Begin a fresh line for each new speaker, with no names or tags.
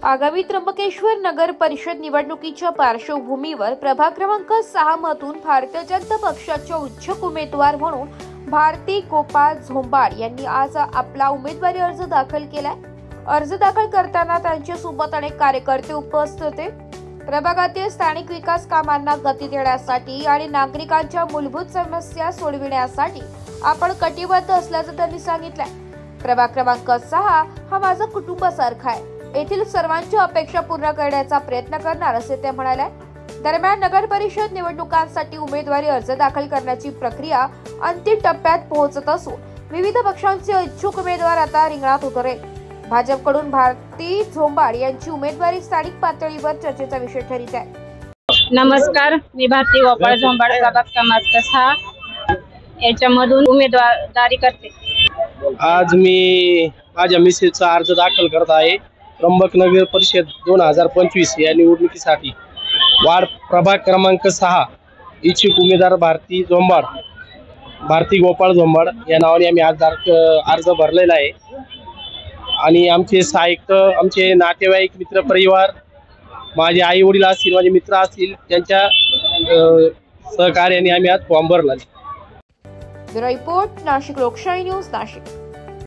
आगामी त्र्यंबकेश्वर नगर परिषद निवडणुकीच्या पार्श्वभूमीवर प्रभाग क्रमांक 6 मधून भारतीय जनता पक्षाच्या इच्छुक उमेदवार म्हणून भारती गोपाळ झोंबाड यांनी आज आपला उमेदवारी अर्ज दाखल केलाय। अर्ज दाखल करताना त्यांच्या सोबत अनेक कार्यकर्ते उपस्थित होते। प्रभागातील स्थानिक विकास कामांना गती देण्यासाठी आणि नागरिकांच्या मूलभूत समस्या सोडविण्यासाठी आपण कटिबद्ध असल्याचं त्यांनी सांगितलंय। प्रभाग क्रमांक 6 हा माझा कुटुंबासारखा आहे। येथील सर्वांच्या अपेक्षा पूर्ण करण्याचा प्रयत्न करणार असे ते म्हणाले। दरम्यान नगर परिषद निवडणुकांसाठी उमेदवारी अर्ज दाखल करण्याची प्रक्रिया अंतिम टप्प्यात पोहोचत असून विविध पक्षांचे इच्छुक उमेदवार आता रिंगणात उतरले। भाजपकडून भारती झोंबाड यांची उमेदवारी स्थानिक पातळीवर चर्चेचा विषय ठरत आहे।
नमस्कार, मी भारती गोपाळ झोंबाड प्रभाग क्रमांक 6 याच्यामधून उमेदवारी करते।
आज मी माझ्या मिसेसचा अर्ज दाखल करत आहे। त्र्यंबक नगर परिषद 2025 या निवडणुकीसाठी वार्ड प्रभाग क्रमांक 6 इच्छुक उमेदवार भारती गोपाळ झोंबाड या नावाने आम्ही आज अर्ज भरलेला आहे। आणि आमचे सहाय्यक, आमचे नातेवाईक, मित्र परिवार, माझे आई वडील असतील, माझे मित्र असतील, त्यांच्या सहकार्याने आम्ही आज फॉर्म भरला।
ब्युरो रिपोर्ट, नाशिक लोकशाही न्यूज, नाशिक।